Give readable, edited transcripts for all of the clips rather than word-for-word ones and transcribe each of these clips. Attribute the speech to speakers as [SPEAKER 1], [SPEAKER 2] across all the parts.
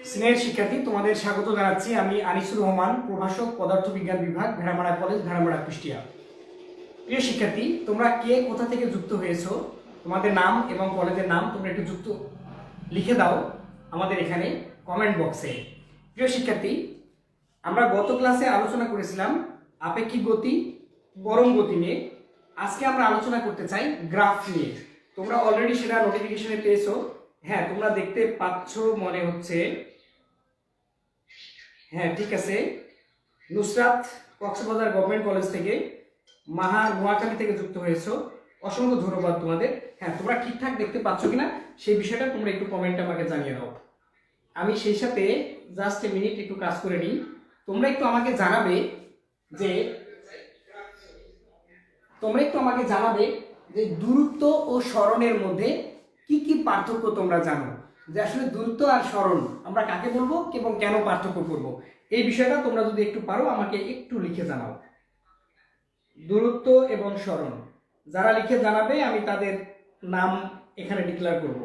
[SPEAKER 1] স্নেহের শিক্ষার্থী, তোমাদের স্বাগত জানাচ্ছি। আমি আনিসুর রহমান, প্রভাষক, পদার্থবিজ্ঞান বিভাগ, ভেড়ামারা কলেজ, ভেড়ামারা, কুষ্টিয়া। প্রিয় শিক্ষার্থী, তোমরা কে কোথা থেকে যুক্ত হয়েছো, তোমাদের নাম এবং কলেজের নাম তোমরা একটু যুক্ত লিখে দাও আমাদের এখানে কমেন্ট বক্সে। প্রিয় শিক্ষার্থী, আমরা গত ক্লাসে আলোচনা করেছিলাম আপেক্ষিক গতি, পরম গতি নিয়ে। আজকে আমরা আলোচনা করতে চাই গ্রাফ নিয়ে। তোমরা অলরেডি সেটা নোটিফিকেশনে পেয়েছো। হ্যাঁ, তোমরা দেখতে পাচ্ছ মনে হচ্ছে। হ্যাঁ, ঠিক আছে। নুসরাত কক্সবাজার গভর্নমেন্ট কলেজ থেকে, মাহা নোয়াখালী থেকে যুক্ত হয়েছো। অসংখ্য ধন্যবাদ তোমাদের। হ্যাঁ, তোমরা ঠিকঠাক দেখতে পাচ্ছ কিনা সেই বিষয়টা তোমরা একটু কমেন্টে আমাকে জানিয়ে দাও। আমি সেই সাথে জাস্ট এ মিনিট একটু কাজ করে নিই। তোমরা একটু আমাকে জানাবে যে দূরত্ব ও সরণের মধ্যে কি কি পার্থক্য তোমরা জানো, যে আসলে দূরত্ব আর সরণ আমরা কাকে বলবো এবং কেন পার্থক্য করব, এই বিষয়টা তোমরা যদি একটু পারো আমাকে একটু লিখে জানাও। দূরত্ব এবং সরণ যারা লিখে জানাবে আমি তাদের নাম এখানে ডিক্লেয়ার করব।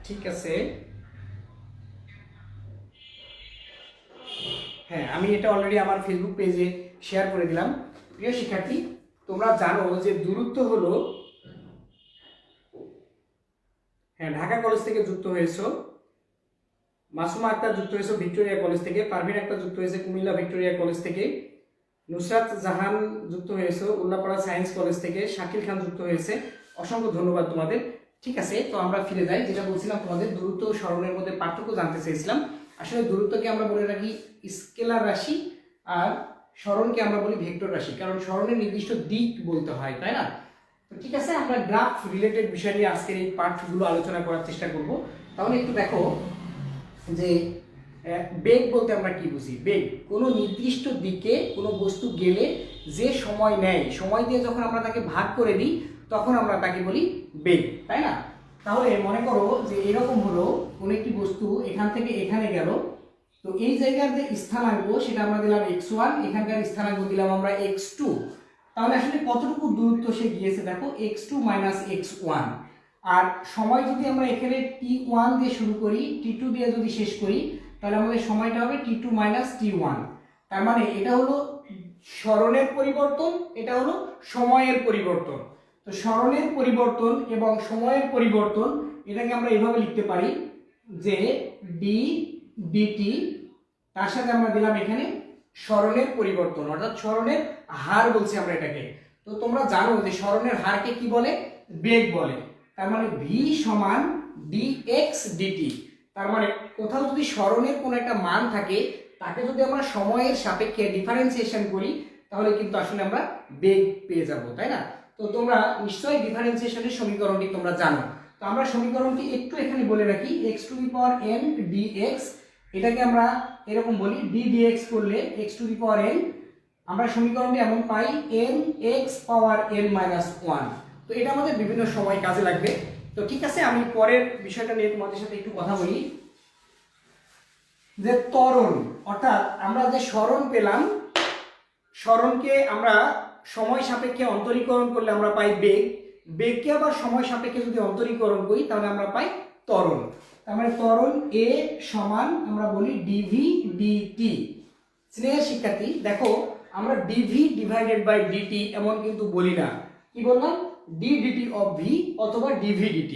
[SPEAKER 1] ঠিক আছে। হ্যাঁ, আমি এটা অলরেডি আমার ফেসবুক পেজে শেয়ার করে দিলাম। প্রিয় শিক্ষার্থী, তোমরা জানো যে দূরত্ব হলো, হ্যাঁ, ঢাকা কলেজ থেকে যুক্ত হয়েছো, মাসুমা আক্তার যুক্ত হয়েছে ভিক্টোরিয়া কলেজ থেকে, পারভিন আক্তার যুক্ত হয়েছে কুমিল্লা ভিক্টোরিয়া কলেজ থেকে, নুসরাত জাহান যুক্ত হয়েছে উল্লাপাড়া সায়েন্স কলেজ থেকে, শাকিল খান যুক্ত হয়েছে। অসংখ্য ধন্যবাদ তোমাদের। ঠিক আছে, তো আমরা ফিরে যাই। যেটা বলছিলাম, তোমাদের দূরত্ব ও সরণের মধ্যে পার্থক্য জানতে চেয়েছিলাম। আসলে দূরত্বকে আমরা বলে রাখি স্কেলার রাশি, আর সরণকে আমরা বলি ভেক্টর রাশি, কারণ সরণের নির্দিষ্ট দিক বলতে হয়, তাই না? তো ঠিক আছে, আমরা গ্রাফ রিলেটেড বিষয় নিয়ে আজকের এই পার্টগুলো আলোচনা করার চেষ্টা করব। তাহলে একটু দেখো যে বেগ বলতে আমরা কি বুঝি। বেগ কোনো নির্দিষ্ট দিকে কোনো বস্তু গেলে যে সময় নেয়, সময় দিয়ে যখন আমরা তাকে ভাগ করে দিই তখন আমরা তাকে বলি বেগ, তাই না? তাহলে মনে করো যে এরকম হলো, কোনো একটি বস্তু এখান থেকে এখানে গেল, তো এই জায়গার যে স্থানাঙ্ক সেটা আমরা দিলাম x1, এখানকার স্থানাঙ্ক দিলাম আমরা x2। তাহলে আসলে কতটুকু দূরত্ব সে গিয়েছে দেখো, x2 - x1। আর সময় যদি আমরা এখানে t1 দিয়ে শুরু করি, t2 দিয়ে যদি শেষ করি, তাহলে আমাদের সময়টা হবে t2 - t1। তার মানে এটা হলো সরণের পরিবর্তন, এটা হলো সময়ের পরিবর্তন। তো সরণের পরিবর্তন এবং সময়ের পরিবর্তন এটাকে আমরা এভাবে লিখতে পারি যে d dt, তার সাথে আমরা দিলাম এখানে সরণের পরিবর্তন, অর্থাৎ সরণের হার বলছি আমরা এটাকে। তো তোমরা জানো যে সরণের হারকে কি বলে? বেগ বলে। তার মানে v সমান dx dt। তার মানে কোথাও যদি সরণের কোনো একটা মান থাকে, তাকে যদি আমরা সময়ের সাপেক্ষে ডিফারেন্সিয়েশন করি, তাহলে কিন্তু আসলে আমরা বেগ পেয়ে যাব, তাই না? তো তোমরা নিশ্চয়ই ডিফারেন্সিয়েশনের সমীকরণটি তোমরা জানো। তো আমরা সমীকরণটি একটু এখানে বলে রাখি, x⁴n dx, এটাকে আমরা এরকম বলি d dx করলে x⁴n, আমরা সমীকরণটি এমন পাই nx⁻n−1। তো এটা আমাদের বিভিন্ন সময় কাজে লাগবে। তো ঠিক আছে, আমি পরের বিষয়টা নিয়ে তোমাদের সাথে একটু কথা বলি। যে ত্বরণ, অর্থাৎ আমরা যে সরণ পেলাম, সরণকে আমরা সময় সাপেক্ষে অন্তরীকরণ করলে আমরা পাই বেগ, বেগকে আবার সময় সাপেক্ষে যদি অন্তরীকরণ করি তাহলে আমরা পাই ত্বরণ। তার মানে ত্বরণ a সমান আমরা বলি dv dt। স্নেহের শিক্ষার্থী, দেখো আমরা dv / dt এমন কিন্তু বলি না। কি বললাম? d dt of v অথবা dv dt।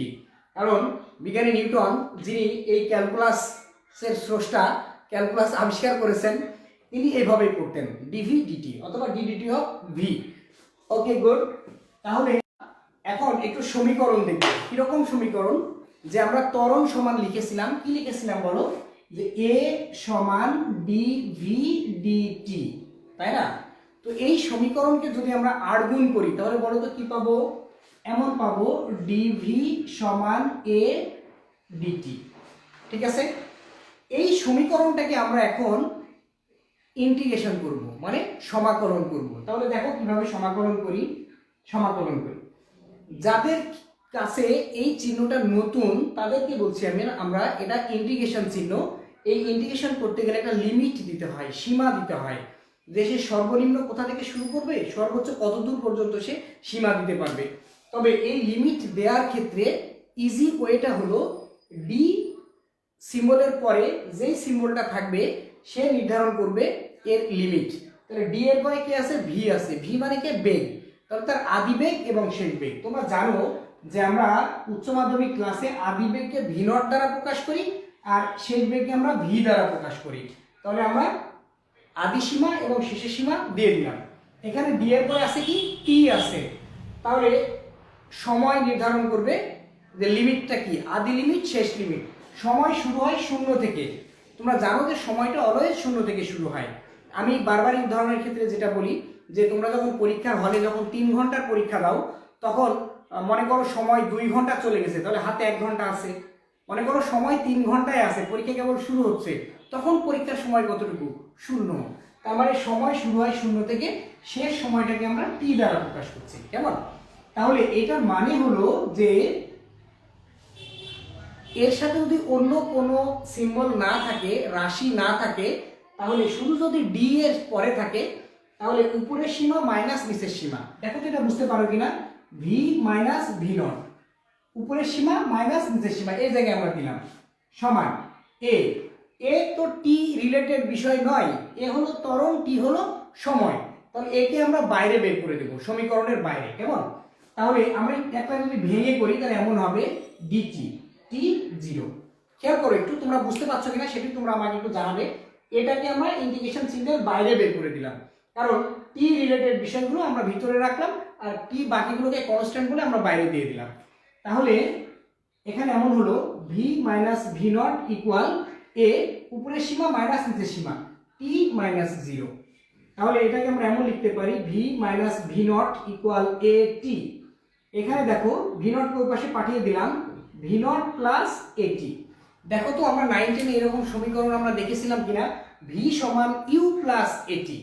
[SPEAKER 1] কারণ বিজ্ঞানী নিউটন, যিনি এই ক্যালকুলাসের স্রষ্টা, ক্যালকুলাস আবিষ্কার করেছেন, তিনি এইভাবেই পড়তেন dv dt অথবা d dt of v। Okay, good. তাহলে এখন একটু সমীকরণ দেখব। কিরকম সমীকরণ? যে আমরা ত্বরণ সমান লিখেছিলাম, কি লিখেছিলাম বলো? যে a সমান dv dt, তাই না? তো এই সমীকরণকে যদি আমরা 8 গুণ করি তাহলে বলো তো কি পাবো? এমন পাবো dv সমান a dt। ঠিক আছে, এই সমীকরণটাকে আমরা এখন ইন্টিগ্রেশন করব, মানে সমাকলন করব। তাহলে দেখো কিভাবে সমাকলন করি। যাদের কাছে এই চিহ্নটা নতুন তাদেরকে বলছি আমরা এটা ইন্টিগ্রেশন চিহ্ন। এই ইন্টিগ্রেশন করতে গেলে একটা লিমিট দিতে হয়, সীমা দিতে হয়। যে সে সর্বনিম্ন কোথা থেকে শুরু করবে, সর্বোচ্চ কতদূর পর্যন্ত সে সীমা দিতে পারবে। তবে এই লিমিট দেওয়ার ক্ষেত্রে ইজি ওয়েটা হলো ডি সিম্বলের পরে যেই সিম্বলটা থাকবে সে নির্ধারণ করবে এর লিমিট। তাহলে ডি এর পরে কি আছে, ভি আছে। ভি মানে কি, বেগ, তাহলে তার আদি বেগ এবং শেষ বেগ। তোমরা জানো যে আমরা উচ্চ মাধ্যমিক ক্লাসে আদি বেগকে ভি নট দ্বারা প্রকাশ করি আর শেষ বেগকে আমরা ভি দ্বারা প্রকাশ করি। তাহলে আমরা আদি সীমা এবং শেষের সীমা দিয়ে দিলাম। এখানে ডি এর পরে আছে কি, টি আছে। তাহলে সময় নির্ধারণ করবে যে লিমিটটা কি, আদি লিমিট শেষ লিমিট। সময় শুরু হয় 0 থেকে। তোমরা জানো যে সময়টা অলওয়েজ 0 থেকে শুরু হয়। আমি বারবার এই উদাহরণের ক্ষেত্রে যেটা বলি যে তোমরা যখন পরীক্ষার হলে যখন 3 ঘন্টার পরীক্ষা দাও, তখন মনে করো সময় 2 ঘন্টা চলে গেছে, তাহলে হাতে 1 ঘন্টা আছে। মনে করো সময় 3 ঘন্টায় আছে, পরীক্ষা কেবল শুরু হচ্ছে, তখন পরীক্ষার সময় কতটুকু, 0। তার মানে সময় শুরু হয় 0 থেকে, শেষ সময়টাকে আমরা টি দ্বারা প্রকাশ করছি। কেমন? তাহলে এটার মানে হলো যে এর সাথে যদি অন্য কোনো সিম্বল না থাকে, রাশি না থাকে, তাহলে শুধু যদি ডি এর পরে থাকে, তাহলে উপরের সীমা মাইনাস নিচের সীমা। দেখো তো এটা বুঝতে পারো কিনা, ভি মাইনাস ভি নট, উপরের সীমা মাইনাস নিচের সীমা, এই জায়গায় আমরা দিলাম সমান এ। এ তো টি রিলেটেড বিষয় নয়, এ হলো ত্বরণ, টি হলো সময়। তাহলে একে আমরা বাইরে বের করে দেবো, সমীকরণের বাইরে। কেমন? তাহলে আমরা একটা যদি ভেঙে করি তাহলে এমন হবে ডিটি টি 0। খেয়াল করো একটু, তোমরা বুঝতে পারছো কিনা সেটি তোমরা আমাকে একটু জানাবে। এটাকে আমরা ইন্টিগ্রেশন চিহ্নের বাইরে বের করে দিলাম, কারণ টি রিলেটেড বিষয়গুলো আমরা ভিতরে রাখলাম আর টি বাকিগুলোকে কনস্ট্যান্ট বলে আমরা বাইরে দিয়ে দিলাম। তাহলে এখানে এমন হলো v minus v naught equal a, উপরের সীমা মাইনাস নিচের সীমা টি মাইনাস 0। তাহলে এটাকে আমরা এমন লিখতে পারি v minus v naught equal a t. এখানে দেখো ভি নটকে ওই পাশে পাঠিয়ে দিলাম, ভি নট প্লাস এটি। দেখো তো আমরা 9 10 এরকম সমীকরণ আমরা দেখেছিলাম কিনা, ভি সমান ইউ প্লাস এটি।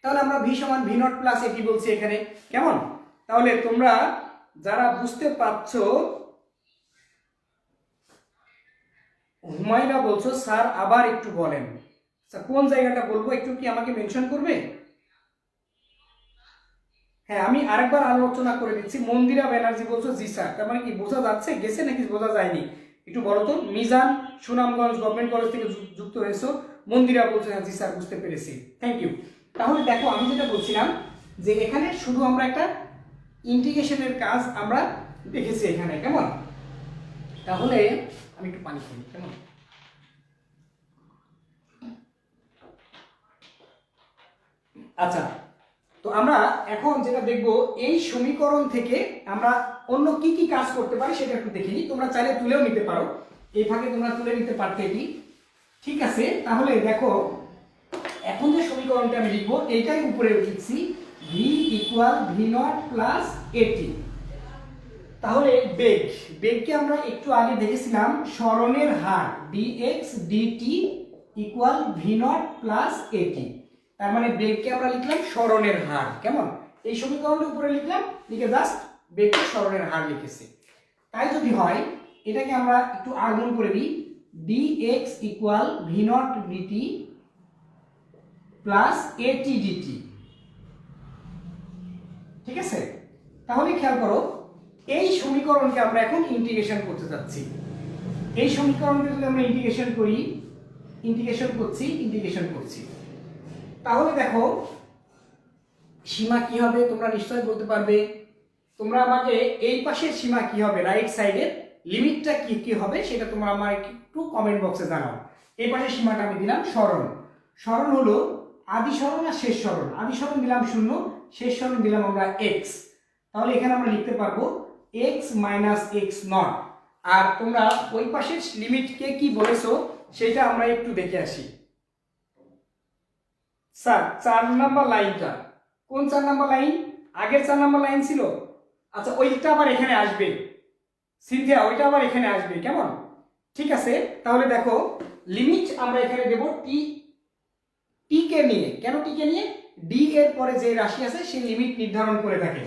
[SPEAKER 1] তাহলে আমরা ভি সমান ভি নট প্লাস এটি বলছি এখানে। কেমন? তাহলে তোমরা যারা বুঝতে পারছো, হুমায়রা বলছো স্যার আবার একটু বলেন। কোন জায়গাটা বলবো একটু কি আমাকে মেনশন করবে? হ্যাঁ, আমি আরেকবার আলোচনা করে দিচ্ছি। মন্দিরা ব্যানার্জি বলছো জি স্যার। তার মানে কি বোঝা যাচ্ছে, গেছে নাকি বোঝা যায়নি একটু বলো তো। মিজান সুনামগঞ্জ গভর্নমেন্ট কলেজ থেকে যুক্ত হয়েছো। মন্দিরা বলছো জি স্যার, বুঝতে পেরেছি, থ্যাংক ইউ। তাহলে দেখো আমি যেটা বলছিলাম যে এখানে শুধু আমরা একটা ইন্টিগ্রেশনের কাজ আমরা দেখেছি এখানে। কেমন? তাহলে আমি একটু পানি খাই। কেমন? আচ্ছা, তো আমরা এখন যেটা দেখব, এই সমীকরণ থেকে আমরা অন্য কি কি কাজ করতে পারি সেটা একটু দেখে নিই। তোমরা চাইলে তুলেও নিতে পারো, এই ফাঁকে তোমরা তুলে নিতে পারতে এটি। ঠিক আছে, তাহলে দেখো এখন যে সমীকরণটা আমি লিখবো এইটাই উপরে লিখছি, v equal v naught plus a t. তাহলে বেগ, বেগকে আমরা একটু আগে দেখেছিলাম সরণের হার d x d t equal v naught plus a t. তার মানে বেগকে আমরা লিখলাম সরণের হার। কেমন? এই সমীকরণের উপরে লিখলাম, লিখে জাস্ট বেগকে সরণের হার লিখেছি। তাই যদি হয় এটাকে আমরা একটু আগুন করে দিই, dx equal v naught dt plus a t dt. ঠিক আছে, তাহলে খেয়াল করো এই সমীকরণকে আমরা এখন ইন্টিগ্রেশন করতে যাচ্ছি। এই সমীকরণকে যদি আমরা ইন্টিগ্রেশন করি, ইন্টিগ্রেশন করছি, তাহলে দেখো সীমা কি হবে তোমরা নিশ্চয়ই বলতে পারবে। তোমরা আমাকে এই পাশের সীমা কি হবে, রাইট সাইডের লিমিটটা কি কি হবে সেটা তোমরা আমাকে একটু কমেন্ট বক্সে জানাও। এই পাশের সীমাটা আমি দিলাম সরণ। সরণ হলো আদি সরণ আর শেষ সরণ। আদি সরণ দিলাম 0, শেষ সরণ দিলাম আমরা x। তাহলে এখানে আমরা লিখতে পারবো x মাইনাস এক্স নট। আর তোমরা ওই পাশের লিমিটকে কি বলেছো সেটা আমরা একটু দেখে আসি। স্যার 4 নাম্বার লাইনটা কোন 4 নাম্বার লাইন? আগের 4 নাম্বার লাইন ছিল। আচ্ছা, ওইটা আবার এখানে আসবে সিনথিয়া, ওইটা আবার এখানে আসবে। কেমন? ঠিক আছে, তাহলে দেখো লিমিট আমরা এখানে দেব টি কে নিয়ে। কেন টি কে নিয়ে? ডি এর পরে যে রাশি আছে সেই লিমিট নির্ধারণ করে থাকে।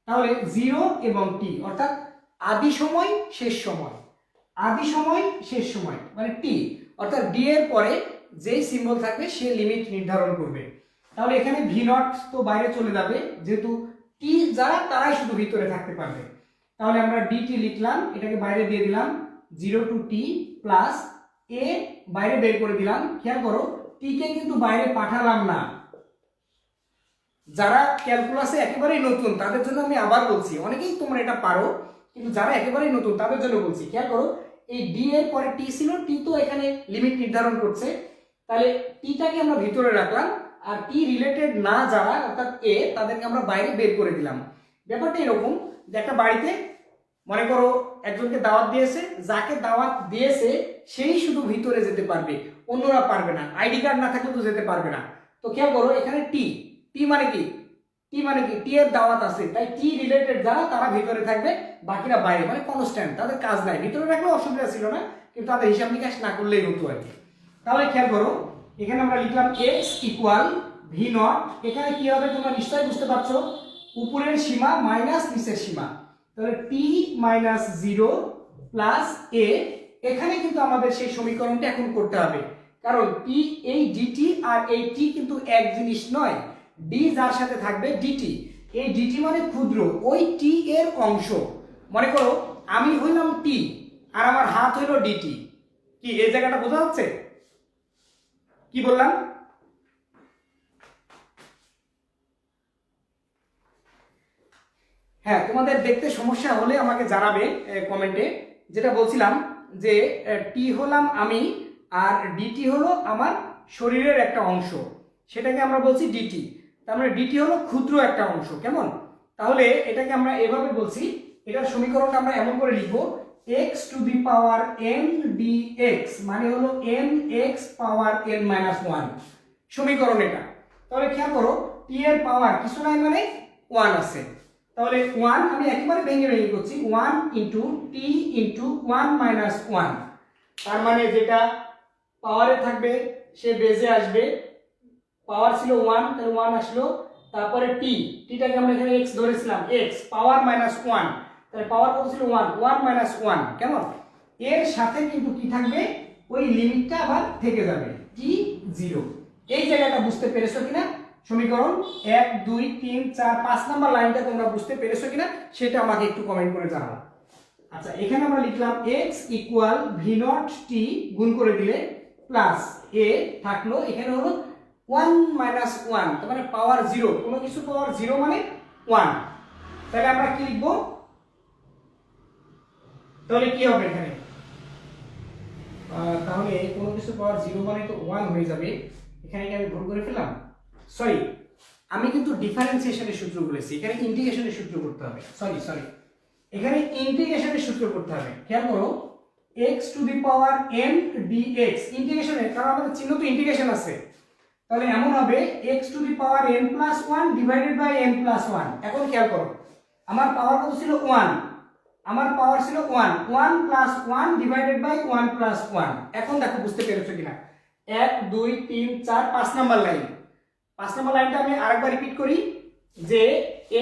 [SPEAKER 1] তাহলে 0 এবং টি অর্থাৎ আদি সময় শেষ সময়, আদি সময় শেষ সময় মানে টি, অর্থাৎ ডি এর পরে যেই সিম্বল থাকবে সে লিমিট নির্ধারণ করবে। তাহলে এখানে ভি নট তো বাইরে চলে যাবে, যেহেতু টি যারা তারাই শুধু ভিতরে থাকতে পারবে। তাহলে আমরা ডিটি লিখলাম, এটাকে বাইরে দিয়ে দিলাম 0 টু টি প্লাস এ বাইরে বের করে দিলাম। খেয়াল করো টি কে কিন্তু বাইরে পাঠালাম না। যারা ক্যালকুলাসে একেবারেই নতুন তাদের জন্য আমি আবার বলছি, অনেকেই তোমরা এটা পারো, কিন্তু যারা একেবারেই নতুন তাদের জন্য বলছি। খেয়াল করো এই ডি এর পরে টি ছিল, টি তো এখানে লিমিট নির্ধারণ করছে, তাহলে টিটাকে আমরা ভিতরে রাখলাম, আর টি রিলেটেড না যারা অর্থাৎ এ তাদেরকে আমরা বাইরে বের করে দিলাম। ব্যাপারটা এরকম যে একটা বাড়িতে মনে করো একজনকে দাওয়াত দিয়েছে, যাকে দাওয়াত দিয়েছে সেই শুধু ভিতরে যেতে পারবে, অন্যরা পারবে না, আইডি কার্ড না থাকলে তো যেতে পারবে না। তো খেয়াল করো এখানে টি টি মানে কি, টি মানে কি টি এর দাওয়াত আছে, তাই টি রিলেটেড যারা তারা ভিতরে থাকবে, বাকিরা বাইরে, মানে কনস্ট্যান্ট, তাদের কাজ নাই, ভিতরে রাখলেও অসুবিধা ছিল না, কিন্তু তাদের হিসাব নিকাশ না করলেই হতো আর কি। তাহলে খেয়াল করো এখানে আমরা লিখলাম এক্স ইকুয়াল ভি নট, এখানে কি হবে তোমরা নিশ্চয়ই বুঝতে পারছো, উপরের সীমা মাইনাস নিচের সীমা, তাহলে টি মাইনাস 0 প্লাস এ। এখানে কিন্তু আমাদের সেই সমীকরণটা এখন করতে হবে, কারণ টি এই ডিটি আর এই টি কিন্তু এক জিনিস নয়, ডি যার সাথে থাকবে ডিটি, এই ডিটি মানে ক্ষুদ্র, ওই টি এর অংশ। মনে করো আমি হইলাম টি আর আমার হাত হইল ডিটি, কি এই জায়গাটা বোঝা যাচ্ছে? কি বললাম? হ্যাঁ, তোমাদের দেখতে সমস্যা হলে আমাকে জানাবে কমেন্টে। যেটা বলছিলাম যে টি হলাম আমি আর ডিটি হলো আমার শরীরের একটা অংশ, সেটাকে আমরা বলছি ডিটি। তার মানে ডিটি হলো ক্ষুদ্র একটা অংশ, কেমন? তাহলে এটাকে আমরা এভাবে বলছি, এটার সমীকরণটা আমরা এমন করে লিখবো x to the power n dx, মানে হলো nx পাওয়ার n মাইনাস 1 সমীকরণ এটা। তাহলে খেয়াল করো টি এর পাওয়ার কিছু নাই মানে 1 আছে, তাহলে 1 আমি একেবারে ভেঙে ভেঙে করছি, 1 ইন্টু টি ইন্টু 1 মাইনাস 1, তার মানে যেটা পাওয়ারে থাকবে সে বেজে আসবে, পাওয়ার ছিল 1 তাহলে 1 আসলো, তারপরে টি, টিটাকে আমরা এখানে x ধরেছিলাম, x পাওয়ার মাইনাস 1, তাহলে পাওয়ার কত ছিল 1, 1 মাইনাস 1, কেমন? এর সাথে কিন্তু কি থাকবে, ওই লিমিটটা আবার থেকে যাবে টি 0। এই জায়গাটা বুঝতে পেরেছো কিনা? সমীকরণ 1 2 3 4 5 নাম্বার লাইনটা তোমরা বুঝতে পেরেছো কিনা সেটা আমাকে একটু কমেন্ট করে জানাও। আচ্ছা, এখানে আমরা লিখলাম x ইকুয়াল ভি নট টি গুণ করে দিলে প্লাস এ থাকলো, এখানে হলো 1 মাইনাস 1, তার মানে পাওয়ার 0, কোনো কিছু পাওয়ার 0 মানে 1, তাহলে আমরা কি লিখবো? তাহলে কি হবে এখানে? তাহলে কোনো কিছু পাওয়ার 0 মানে তো 1 হয়ে যাবে, এখানে কি আমি ভুল করে ফেললাম? সরি, আমি কিন্তু ডিফারেন্সিয়েশনের সূত্র বলেছি, এখানে ইন্টিগ্রেশনের সূত্র করতে হবে, সরি এখানে ইন্টিগ্রেশনের সূত্র করতে হবে। খেয়াল করো x to the power n dx, ইন্টিগ্রেশনের, কারণ আমাদের চিহ্ন তো ইন্টিগ্রেশন আছে, তাহলে এমন হবে x to the power n plus 1 divided by n plus 1। এখন খেয়াল করো আমার পাওয়ার কত ছিল 1, আমার পাওয়ার ছিল 1, 1 প্লাস 1 ডিভাইডেড বাই 1 প্লাস 1। এখন দেখো বুঝতে পেরেছো কিনা? 1 2 3 4 5 নাম্বার লাইন, 5 নাম্বার লাইনটা আমি আরেকবার রিপিট করি যে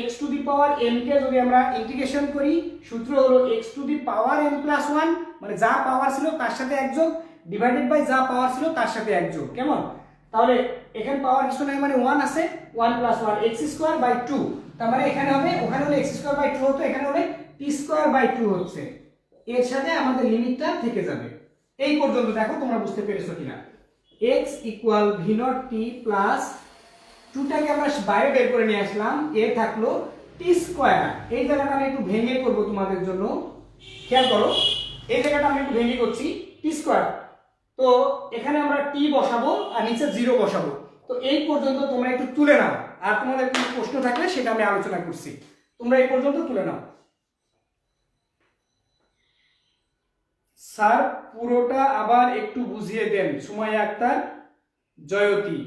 [SPEAKER 1] x to the power n কে যদি আমরা ইন্টিগ্রেশন করি, সূত্র হলো x to the power n plus 1, মানে যা পাওয়ার ছিল তার সাথে এক যোগ, ডিভাইডেড বাই যা পাওয়ার ছিল তার সাথে এক যোগ, কেমন? তাহলে এখানে পাওয়ার কিছু নাই মানে 1 আছে, 1 প্লাস 1 x স্কয়ার বাই 2, তার মানে এখানে হবে, ওখানে হলে x স্কয়ার বাই 2 হতো, এখানে হলে t স্কয়ার বাই 2 হচ্ছে, এর সাথে আমাদের লিমিটটা থেকে যাবে। এই পর্যন্ত দেখো তোমরা বুঝতে পেরেছো কিনা? x equal v naught t plus 2টাকে আমরা বাইরে বের করে নিয়ে আসলাম, এ থাকলো টি স্কয়ার। এই জায়গাটা আমি একটু ভেঙে করব তোমাদের জন্য, খেয়াল করো এই জায়গাটা আমি একটু ভেঙে করছি, টি স্কয়ার, তো এখানে আমরা টি বসাবো আর নিচে 0 বসাবো। তো এই পর্যন্ত তোমরা একটু তুলে নাও, আর তোমাদের কোনো প্রশ্ন থাকলে সেটা আমি আলোচনা করছি, তোমরা এই পর্যন্ত তুলে নাও। স্যার পুরোটা আবার একটু বুঝিয়ে দেন, সুমাইয়া আক্তার, জয়তী,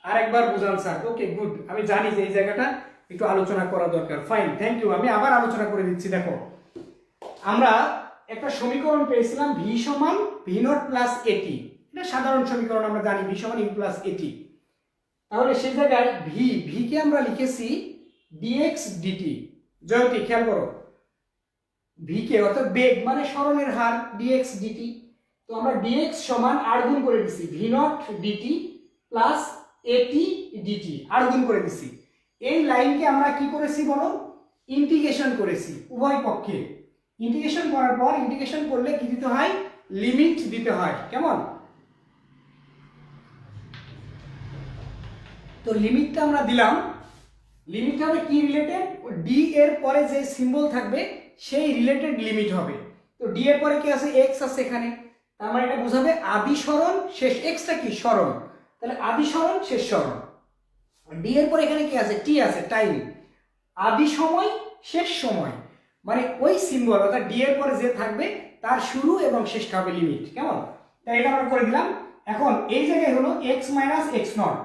[SPEAKER 1] আরেকবার বুঝান স্যার। ওকে গুড, আমি জানি যে এই জায়গাটা একটু আলোচনা করা দরকার, ফাইন, থ্যাংক ইউ, আমি আবার আলোচনা করে দিচ্ছি। দেখো আমরা একটা সমীকরণ পেয়েছিলাম ভি সমান ভি নট প্লাস এটি, এটা সাধারণ সমীকরণ, আমরা জানি ভি সমান ইউ প্লাস এটি। তাহলে সেই জায়গায় ভি কে আমরা লিখেছি ডিএক্স ডিটি। জয়তী খেয়াল করো, ভি কে অর্থাৎ বেগ মানে সরণের হার ডিএক্স ডিটি, তো আমরা ডিএক্স সমান আর গুণ করে দিছি V naught dt plus a t DT আর গুণ করে দিছি। এই লাইনকে আমরা কি করেছি বলো, ইন্টিগ্রেশন করেছি উভয় পক্ষে। ইন্টিগ্রেশন করার পর, ইন্টিগ্রেশন করলে কি দিতে হয়, লিমিট দিতে হয়। কেমন, তো লিমিটটা আমরা দিলাম। লিমিট হবে কি রিলেটেড, ডি এর পরে যে সিম্বল থাকবে সেই রিলেটেড লিমিট হবে। তো ডি এর পরে কি আছে, এক্স আছে এখানে, তার মানে এটা বোঝাবে আদি সরণ শেষ, এক্সটা কি সরণ, তাহলে আদি সরণ শেষ সরণ। ডি এর পরে এখানে কি আছে, টি আছে, টাইম, আদি সময় শেষ সময়, মানে ওই সিম্বল অর্থাৎ ডি এর পরে যে থাকবে তার শুরু এবং শেষটা হবে লিমিট। কেমন, তাই এটা আমরা করে দিলাম। এখন এই জায়গায় হলো x minus x not,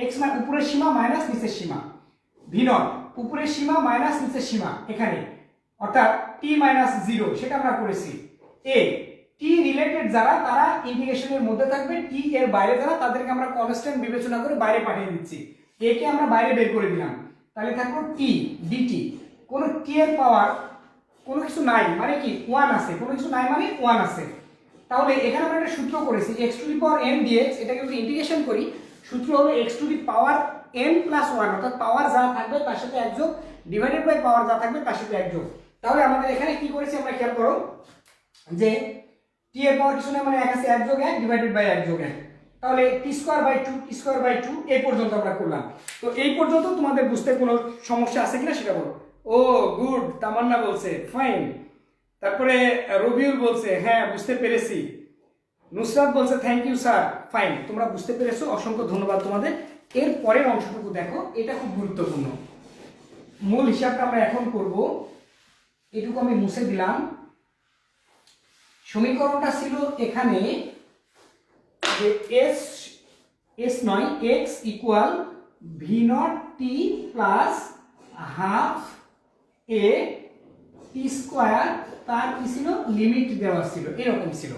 [SPEAKER 1] x মানে উপরের সীমা মাইনাস নিচের সীমা, ভি নট উপরের সীমা মাইনাস নিচের সীমা এখানে, অর্থাৎ টি মাইনাস জিরো, সেটা আমরা করেছি। এ টি রিলেটেড যারা তারা ইন্টিগ্রেশনের মধ্যে থাকবে, টি এর বাইরে যারা তাদেরকে আমরা কনস্ট্যান্ট বিবেচনা করে বাইরে পাঠিয়ে দিচ্ছি। এ কে আমরা বাইরে বের করে দিলাম, তাহলে থাকলো টি ডিটি। কোনো টি এর পাওয়ার কোনো কিছু নাই মানে কি ওয়ান আছে, কোনো কিছু নাই মানে ওয়ান আছে। তাহলে এখানে আমরা একটা সূত্র করেছি, x to the power n dx, এটাকে যদি ইন্টিগ্রেশন করি সূত্র হলো x to the power n plus one, অর্থাৎ পাওয়ার যা থাকবে তার সাথে এক যোগ, ডিভাইডেড বাই পাওয়ার যা থাকবে তার সাথে এক যোগ। তাহলে আমাদের এখানে কি করেছি আমরা, খেয়াল করো যে টি এর পাওয়ার কিছু না মানে এক আছে, এক যোগ এক ডিভাইডেড বাই এক যোগ এক, তাহলে t square by two, t square by two, এই পর্যন্ত আমরা করলাম। তো এই পর্যন্ত তোমাদের বুঝতে কোনো সমস্যা আছে কিনা সেটা বলো। ও গুড, তামান্না বলছে ফাইন, তারপরে রবিউল বলছে হ্যাঁ বুঝতে পেরেছি, নুসরাত বলছে থ্যাংক ইউ স্যার, ফাইন, তোমরা বুঝতে পেরেছো, অসংখ্য ধন্যবাদ তোমাদের। এর পরের অংশটুকু দেখো, এটা খুব গুরুত্বপূর্ণ। মূল হিসাবটা আমরা এখন করব, এটুকু আমি মুছে দিলাম। সমীকরণটা ছিল এখানে যে এস এস নয় x equal v naught t plus half এ টি স্কোয়ার, তার কি ছিল লিমিট দেওয়া ছিল, এরকম ছিল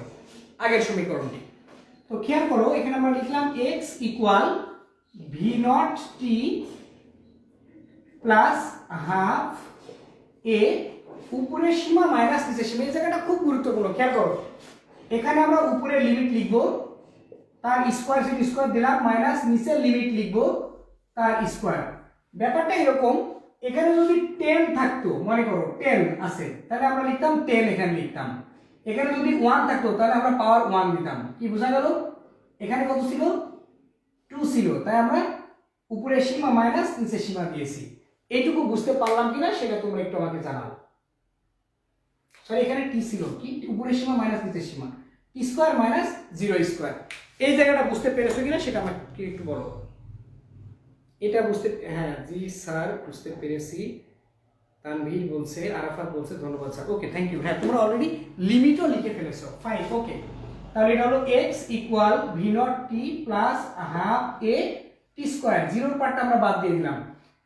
[SPEAKER 1] আগের সমীকরণটি। তো খেয়াল করো এখানে আমরা লিখলাম x equal v naught t plus half a, উপরের সীমা মাইনাস নিচের সীমা। এই জায়গাটা খুব গুরুত্বপূর্ণ, খেয়াল করো এখানে আমরা উপরের লিমিট লিখবো তার স্কোয়ার, সেটি স্কোয়ার দিলাম, মাইনাস নিচের লিমিট লিখবো তার স্কোয়ার। ব্যাপারটা এরকম, এখানে যদি 10 থাকতো, মনে করো 10 আছে, তাহলে আমরা লিখতাম 10 এখানে লিখতাম। এখানে যদি 1 থাকতো তাহলে আমরা পাওয়ার 1 দিতাম। কি বোঝা গেল, এখানে কত ছিল 2 ছিল, তাই আমরা উপরের সীমা মাইনাস নিচের সীমা দিয়েছি। এইটুকু বুঝতে পারলাম কিনা সেটা তোমরা একটু আমাকে জানাও। সরি এখানে টি ছিল কি, উপরের সীমা মাইনাস নিচের সীমা, টি স্কোয়ার মাইনাস জিরো স্কোয়ার। এই জায়গাটা বুঝতে পেরেছো কিনা সেটা আমাকে একটু বলো। এটা বুঝতে, হ্যাঁ জি স্যার বুঝতে পেরেছি, তানভীর বলছে, আরাফাত বলছে ধন্যবাদ স্যার, ওকে থ্যাংক ইউ। হ্যাঁ তোমরা অলরেডি লিমিটও লিখে ফেলেছো, ফাইন ওকে। তাহলে এটা হলো x equal v naught t plus half এ টি স্কোয়ার, জিরোর পার্টটা আমরা বাদ দিয়ে দিলাম।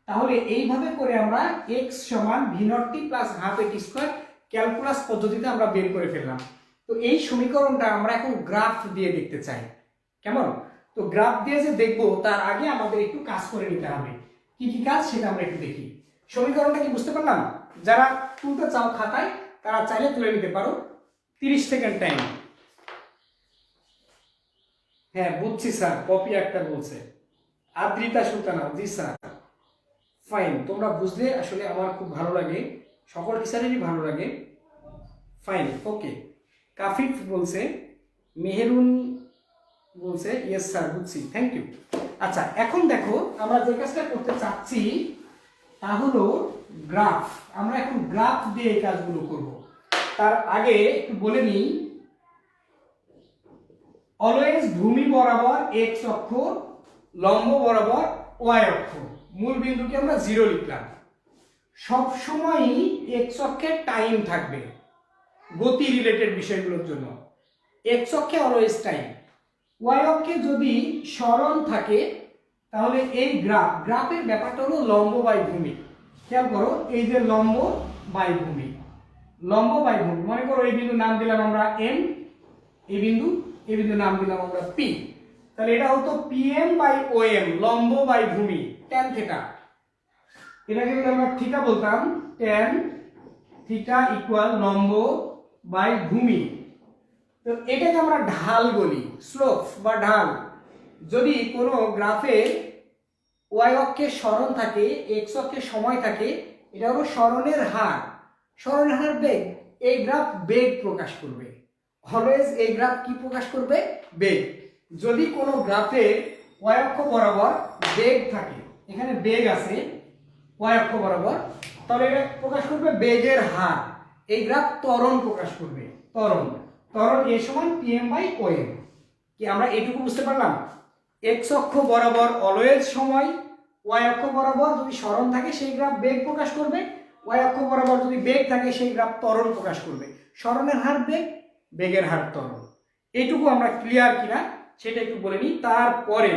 [SPEAKER 1] তাহলে এইভাবে করে আমরা এক্স সমান V naught t plus half এ টি স্কোয়ার ক্যালকুলাস পদ্ধতিতে আমরা বের করে ফেললাম। তো এই সমীকরণটা আমরা এখন গ্রাফ দিয়ে দেখতে চাই। কেমন, তো গ্রাফ দিয়ে যে দেখবো তার আগে আমাদের একটু কাজ করে নিতে হবে। কি কি কাজ সেটা আমরা একটু দেখি। সমীকরণটা কি বুঝতে পারলাম? যারা তুলতে চাও খাতায় তারা চাইলে তুলে নিতে পারো, 30 সেকেন্ড টাইম। হ্যাঁ বুঝছি স্যার, কপি একটা বলছে আদ্রিতা সুলতানা, জি স্যার ফাইন। তোমরা বুঝলে আসলে আমার খুব ভালো লাগে, সকল টিচারেরই ভালো লাগে, ফাইন ওকে। কাফিফ বলছে, মেহেরুন বলছে ইয়েস স্যার বুঝছি, থ্যাংক ইউ। আচ্ছা এখন দেখো আমরা যে কাজটা করতে চাচ্ছি তা হলো গ্রাফ। আমরা এখন গ্রাফ দিয়ে এই কাজগুলো করব। তার আগে একটু বলে নিই, অলওয়েজ ভূমি বরাবর এক্স অক্ষ, লম্ব বরাবর ওয়াই অক্ষ, মূল বিন্দুকে আমরা 0 লিখলাম। সব সময়ই এক্স অক্ষে টাইম থাকবে গতি রিলেটেড বিষয়গুলোর জন্য, এক্স অক্ষে অলওয়েজ টাইম। ওয়াই অক্ষে যদি সরণ থাকে তাহলে এই গ্রাফের ব্যাপারটা হলো লম্ব বাই ভূমি। খেয়াল করো এই যে লম্ব বাই ভূমি, লম্ব বাই ভূমি, মনে করো এই বিন্দু নাম দিলাম আমরা এম, এই বিন্দু নাম দিলাম আমরা পি, তাহলে এটা হতো পিএম বাই ওএম, লম্ব বাই ভূমি, ট্যান থিটা। এটাকে যদি আমরা থিটা বলতাম, ট্যান থিটা ইকুয়াল লম্ব বাই ভূমি। তো এটাকে আমরা ঢাল বলি, স্লোপ বা ঢাল। যদি কোনো গ্রাফে ওয়াই অক্ষে সরণ থাকে, এক্স অক্ষে সময় থাকে, এটা হলো সরণের হার। সরণের হার বেগ, এই গ্রাফ বেগ প্রকাশ করবে। অলওয়েজ এই গ্রাফ কি প্রকাশ করবে? বেগ। যদি কোনো গ্রাফে ওয়াই অক্ষ বরাবর বেগ থাকে, এখানে বেগ আছে ওয়াই অক্ষ বরাবর, তাহলে এটা প্রকাশ করবে বেগের হার। এই গ্রাফ ত্বরণ প্রকাশ করবে। ত্বরণ, ত্বরণ এ সমান পিএম বাই ওএম। কি আমরা এইটুকু বুঝতে পারলাম? এক্স অক্ষ বরাবর অলওয়েজ সময়, ওয়াই অক্ষ বরাবর যদি সরণ থাকে সেই গ্রাফ বেগ প্রকাশ করবে, ওয়াই অক্ষ বরাবর যদি বেগ থাকে সেই গ্রাফ ত্বরণ প্রকাশ করবে। সরণের হার বেগ, বেগের হার ত্বরণ। এইটুকু আমরা ক্লিয়ার কিনা সেটা একটু বলে নিই। তারপরে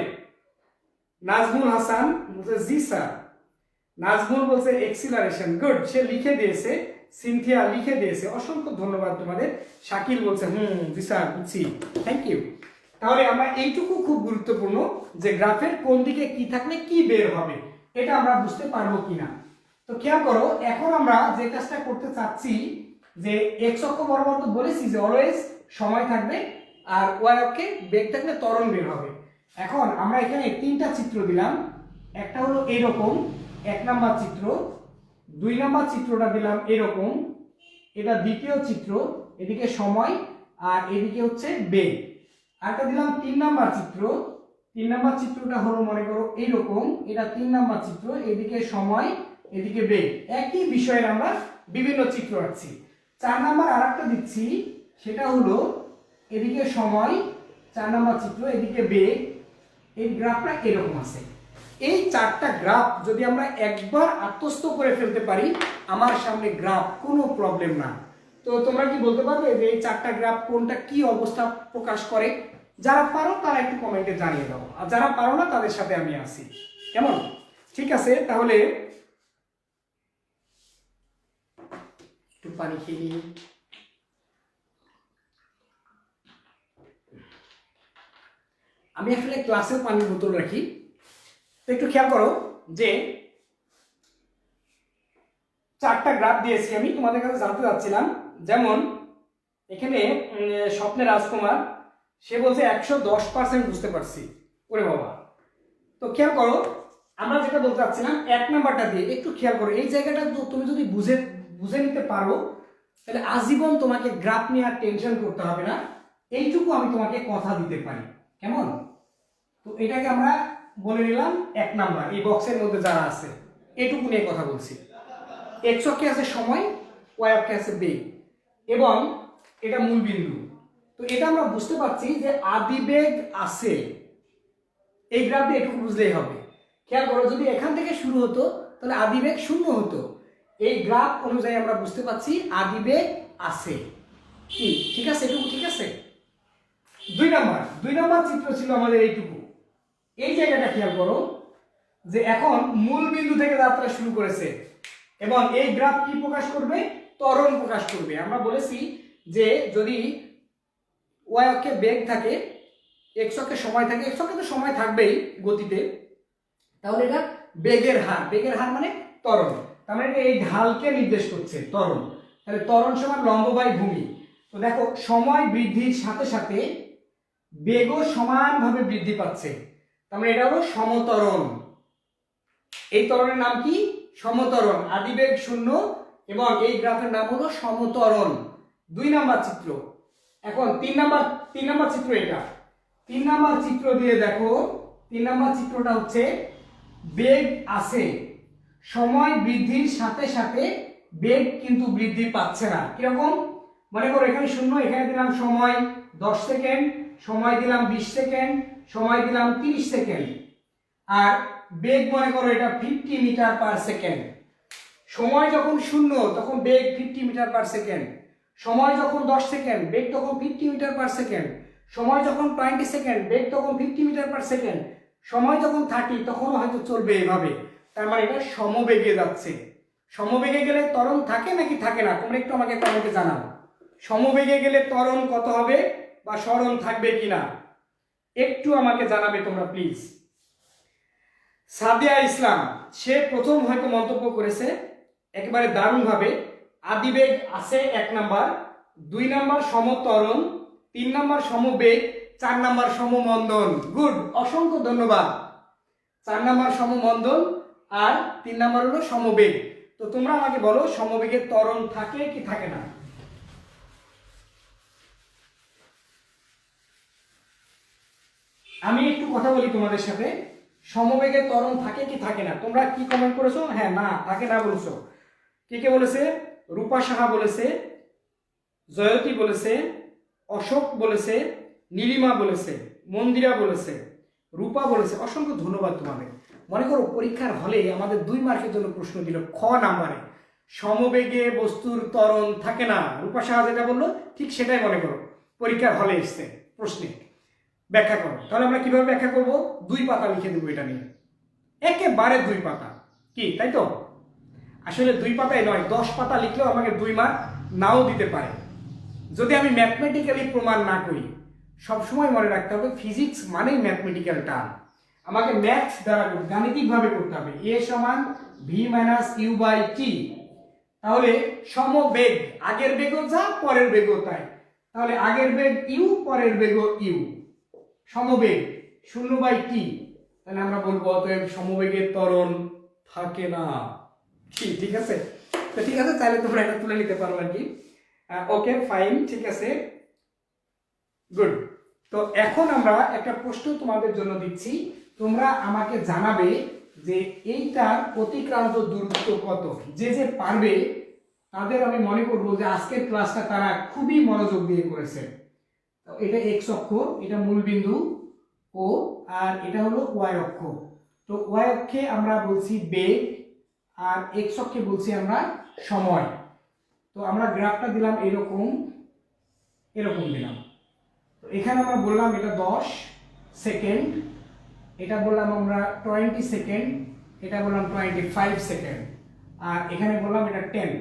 [SPEAKER 1] নাজমুল হাসান বলছে জি স্যার। নাজমুল বলছে এক্সিলারেশন, গুড, সে লিখে দিয়েছে। সিনথিয়া লিখে দিয়েছে, অসংখ্য ধন্যবাদ তোমাদের। শাকিল বলছে জি স্যার, বুঝছি, থ্যাংক ইউ। তাহলে আমরা এইটুকু খুব গুরুত্বপূর্ণ যে গ্রাফের কোন দিকে কি থাকলে কি বের হবে এটা আমরা বুঝতে পারবো কিনা। তো খেয়াল করো, এখন আমরা যে কাজটা করতে চাচ্ছি যে এক্স অক্ষ বরাবর তো বলেছি যে অলওয়েজ সময় থাকবে, আর ওয়াই অক্ষে বেগ থাকলে ত্বরণ বের হবে। এখন আমরা এখানে তিনটা চিত্র দিলাম। একটা হলো এইরকম, 1 নাম্বার চিত্র। 2 নাম্বার চিত্রটা দিলাম এরকম, এটা দ্বিতীয় চিত্র, এদিকে সময় আর এদিকে হচ্ছে বেগ। আরেকটা দিলাম 3 নাম্বার চিত্র। 3 নাম্বার চিত্রটা হলো মনে করো এইরকম, এটা 3 নাম্বার চিত্র, এদিকে সময় এদিকে বেগ। একই বিষয়ের আমরা বিভিন্ন চিত্র আঁকছি। 4 নাম্বার আরেকটা দিচ্ছি, সেটা হলো এদিকে সময়, 4 নাম্বার চিত্র, এদিকে বেগ। এই গ্রাফটা এরকম আছে। এই 4টা গ্রাফ যদি আমরা একবার আত্মস্থ করে ফেলতে পারি, আমার সামনে গ্রাফ কোনো প্রবলেম না। তো তোমরা কি বলতে পারবে যে এই 4টা গ্রাফ কোনটা কি অবস্থা প্রকাশ করে? যারা পারো তারা একটু কমেন্টে জানিয়ে দাও, আর যারা পারো না তাদের সাথে আমি আছি, কেমন? ঠিক আছে, তাহলে একটু পানি খেয়ে নিই। আমি আসলে ক্লাসেও পানির বোতল রাখি। তো একটু খেয়াল করো যে 4টা গ্রাফ দিয়েছি আমি, তোমাদের কাছে জানতে চাচ্ছিলাম। যেমন এখানে স্বপ্নের রাজকুমার, সে বলছে 110% বুঝতে পারছি। ওরে বাবা! তো খেয়াল করো, আমরা যেটা বলতে চাচ্ছিলাম 1 নাম্বারটা দিয়ে একটু খেয়াল করো। এই জায়গাটা তুমি যদি বুঝে নিতে পারো, তাহলে আজীবন তোমাকে গ্রাফ নিয়ে আর টেনশন করতে হবে না। এইটুকু আমি তোমাকে কথা দিতে পারি, কেমন? তো এটাকে আমরা বলে নিলাম 1 নাম্বার। এই বক্সের মধ্যে যারা আছে এটুকু নিয়ে কথা বলছি। এক্স অক্ষে আছে সময়, ওয়াই অক্ষে আছে বেগ, এবং এটা মূল বিন্দু। তো এটা আমরা বুঝতে পারছি যে আদিবেগ আছে। এই গ্রাফ দিয়ে এটুকু বুঝলেই হবে। খেয়াল করো, যদি এখান থেকে শুরু হতো তাহলে আদিবেগ 0 হতো। এই গ্রাফ অনুযায়ী আমরা বুঝতে পারছি আদিবেগ আছে। কি ঠিক আছে? এটুকু ঠিক আছে। 2 নাম্বার চিত্র ছিল আমাদের এইটুকু। এই জায়গাটা খেয়াল করো যে এখন মূল বিন্দু থেকে যাত্রা শুরু করেছে, এবং এই গ্রাফ কি প্রকাশ করবে? ত্বরণ প্রকাশ করবে। আমরা বলেছি যে যদি ওয়াই অক্ষে বেগ থাকে, এক্স অক্ষে সময় থাকে, এক্স অক্ষে তো সময় থাকবেই গতিতে, তাহলে এটা বেগের হার। বেগের হার মানে ত্বরণ। তার মানে এই ঢালকে নির্দেশ করছে ত্বরণ। তাহলে ত্বরণ সমান লম্ব বাই ভূমি। তো দেখো, সময় বৃদ্ধির সাথে সাথে বেগও সমানভাবে বৃদ্ধি পাচ্ছে। তার মানে এটা হলো সমত্বরণ। এই ত্বরণের নাম কি? সমত্বরণ। আদিবেগ 0 এবং এই গ্রাফের নাম হলো সমত্বরণ। 2 নাম্বার চিত্র। এখন 3 নাম্বার চিত্র। এটা 3 নাম্বার চিত্র দিয়ে দেখো, 3 নাম্বার চিত্রটা হচ্ছে বেগ আছে, সময় বৃদ্ধির সাথে সাথে বেগ কিন্তু বৃদ্ধি পাচ্ছে না। কিরকম? মনে করো এখানে 0, এখানে দিলাম সময় 10 সেকেন্ড, সময় দিলাম 20 সেকেন্ড, সময় দিলাম 30 সেকেন্ড, আর বেগ মনে করো এটা 50 মিটার পার সেকেন্ড। সময় যখন 0 তখন বেগ 50 মিটার পার সেকেন্ড। সময় যখন 10 সেকেন্ড, বেগ তখন 50 মিটার পার সেকেন্ড। সময় যখন 20 সেকেন্ড, বেগ তখন 50 মিটার পার সেকেন্ড। সময় যখন 30 তখনও হয়তো চলবে এভাবে। তার মানে এটা সমবেগে যাচ্ছে। সমবেগে গেলে ত্বরণ থাকে নাকি থাকে না? তোমরা একটু আমাকে কমেন্টে জানাও। সমবেগে গেলে ত্বরণ কত হবে বা সরণ থাকবে কিনা একটু আমাকে জানাবে তোমরা প্লিজ। সাদিয়া ইসলাম, সে প্রথম হয়তো মন্তব্য করেছে একেবারে দারুণভাবে। আদিবেগ আছে 1 নাম্বার, 2 নাম্বার সমত্বরণ, 3 নাম্বার সমবেগ, 4 নাম্বার সমমন্দন। গুড, অসংখ্য ধন্যবাদ। 4 নাম্বার সমমন্দন আর 3 নাম্বার হলো সমবেগ। তো তোমরা আমাকে বলো সমবেগের ত্বরণ থাকে কি থাকে না? আমি একটু কথা বলি তোমাদের সাথে, সমবেগের ত্বরণ থাকে কি থাকে না? তোমরা কি কমেন্ট করেছো? হ্যাঁ, না থাকে না বলেছো। কে কে বলেছে? রূপা সাহা বলেছে, জয়তী বলেছে, অশোক বলেছে, নীলিমা বলেছে, মন্দিরা বলেছে, রূপা বলেছে। অসংখ্য ধন্যবাদ তোমাদের। মনে করো পরীক্ষার হলে আমাদের 2 মার্কের জন্য প্রশ্ন দিল খ নাম্বারে, সমবেগে বস্তুর ত্বরণ থাকে না। রূপা সাহা যেটা বললো ঠিক সেটাই মনে করো পরীক্ষার হলে এসছে প্রশ্নে। ব্যাখ্যা করো। তাহলে আমরা কিভাবে ব্যাখ্যা করব? 2 পাতা লিখে দেবো এটা নিয়ে, একেবারে 2 পাতা। কি তাই তো? আসলে 2 পাতায় নয়, 10 পাতা লিখলেও আমাকে 2 মার্ক নাও দিতে পারে যদি আমি ম্যাথমেটিক্যালি প্রমাণ না করি। সবসময় মনে রাখতে হবে ফিজিক্স মানেই ম্যাথমেটিক্যাল টার্ম। আমাকে ম্যাথস দ্বারা গাণিতিকভাবে করতে হবে। এ সমান V minus u by t. তাহলে সমবেগ, আগের বেগও যা পরের বেগও তাই। তাহলে আগের বেগ ইউ, পরের বেগও ইউ। সমবেগ 0/t। তাহলে আমরা বলবো অতএব সমবেগের ত্বরণ থাকে না। ঠিক আছে? তো ঠিক আছে, তাহলে তোমরা এটা তুলে নিতে পারো আর কি। ওকে ফাইন, ঠিক আছে, গুড। তো এখন আমরা একটা প্রশ্ন তোমাদের জন্য দিচ্ছি, তোমরা আমাকে জানাবে যে এইটার অতিক্রান্ত দূরত্ব কত। যে যে পারবে তাদের আমি মনে করবো যে আজকের ক্লাসটা তারা খুবই মনোযোগ দিয়ে করেছে। এটা এক্স অক্ষ, এটা মূলবিন্দু ও, আর এটা হলো ওয়াই অক্ষ। তো ওয়াই অক্ষে আমরা বলছি বেগ আর এক্স অক্ষে বলছি আমরা সময়। তো আমরা গ্রাফটা দিলাম এরকম এরকম দিলাম। তো এখানে আমরা বললাম এটা 10 সেকেন্ড, এটা বললাম আমরা 20 সেকেন্ড, এটা বললাম 25 সেকেন্ড, আর এখানে বললাম এটা 10,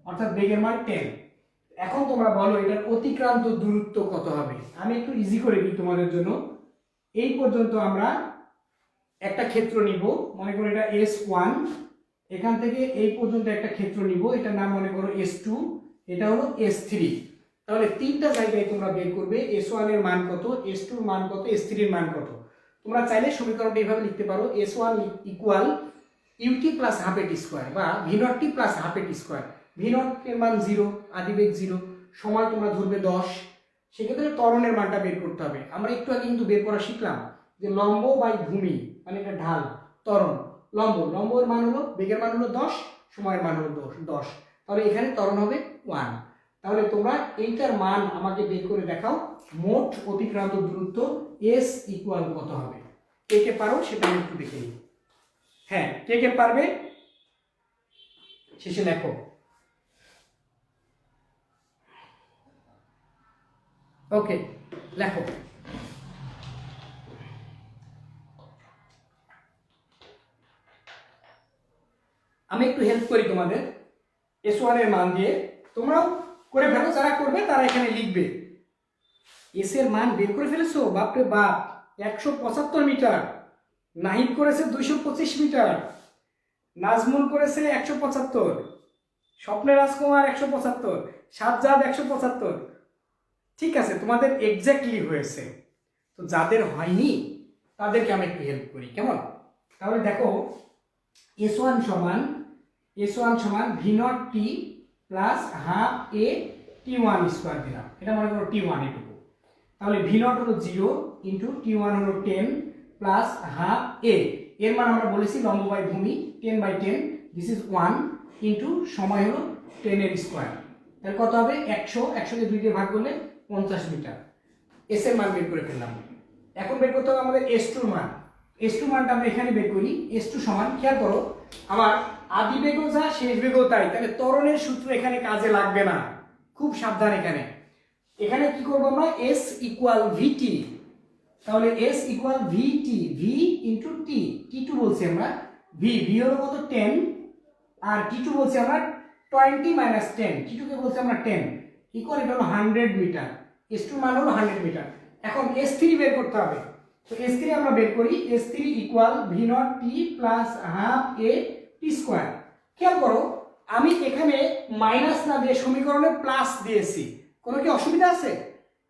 [SPEAKER 1] অর্থাৎ বেগের মান 10। এখন তোমরা বলো এটার অতিক্রান্ত দূরত্ব কত হবে। আমি একটু ইজি করে দিই তোমাদের জন্য। এই পর্যন্ত আমরা একটা ক্ষেত্র নিব, মনে করো এটা S1, এখান থেকে এই পর্যন্ত একটা ক্ষেত্র নিব, এটার নাম মনে করো S2, এটা হলো S3। তাহলে 3টা জায়গায় তোমরা বের করবে S1 এর মান কত, S2 এর মান কত, S3 এর মান কত। তোমরা চাইলে সমীকরণটা এইভাবে লিখতে পারো, S1 equal ut plus half এটি স্কোয়ার বা v0t প্লাস হাফ এটি স্কোয়ার। v0 এর মান 0, আদিবেগ 0, সময় তোমরা ধরবে 10। সেক্ষেত্রে ত্বরণের মানটা বের করতে হবে। আমরা একটু আগে কিন্তু বের করা শিখলাম যে লম্ব বাই ভূমি মানে এটা ঢাল, ত্বরণ। লম্বের মান হলো, বেগের মান হলো 10, সময়ের মান হলো 10। তাহলে এখানে ত্বরণ হবে 1। তাহলে তোমরা এইটার মান আমাকে বের করে দেখাও, মোট অতিক্রান্ত দূরত্ব s ইকুয়াল কত হবে। কে কে পারো সেটা আমি একটু দেখে নিই। হ্যাঁ, কে কে পারবে শেষে লেখো। ওকে, লেখো। আমি একটু হেল্প করি তোমাদের S1 এর মান দিয়ে, তোমরাও করে ফেলো, যারা করবে তারা এখানে লিখবে। এস এর মান বের করে ফেলেছো? বাপরে বাপ, 175 মিটার। নাহিদ করেছে 225 মিটার, নাজমুল করেছে 175, স্বপ্নের রাজকুমার 175, সাজ্জাদ 175। ঠিক আছে, তোমাদের এক্স্যাক্টলি হয়েছে। তো যাদের হয়নি তাদেরকে আমি একটু হেল্প করি, কেমন? তাহলে দেখো S1 সমান v0t plus half a t1 square দিলাম, এটা মনে করো t1 এটুকু। তাহলে v0 হলো 0 ইন্টু t1 হলো 10 প্লাস হাফ a, এর মান আমরা বলেছি লম্ব বাই ভূমি 10/10, দিস ইজ 1 ইন্টু সময় হলো 10 এর স্কোয়ার। তাহলে কত হবে? 100 কে 2 দিয়ে ভাগ করলে 50 মিটার। এস এর মান বের করে ফেললাম। এখন বের করতে হবে আমাদের S2 এর মান। S2 মানটা আমরা এখানে বের করি। S2 সমান, খেয়াল করো আমার আদি বেগও যা শেষ বেগও তাই, তাহলে ত্বরণের সূত্র এখানে কাজে লাগবে না, খুব সাবধান। এখানে কি করব আমরা? S equal VT। তাহলে S equal VT, V into T, T2 বলছি আমরা, V হলো কত 10, আর T2 বলছি আমরা 20 মাইনাস 10, T2 কে বলছি আমরা 10, ইকুয়াল এটা হলো 100 মিটার। S2 মান হলো 100 মিটার। এখন S3 বের করতে হবে। তো S3 আমরা বের করি, S3 equal v0t plus half a t square. খেয়াল করো আমি এখানে মাইনাস না দিয়ে সমীকরণে প্লাস দিয়েছি, কোনো কি অসুবিধা আছে?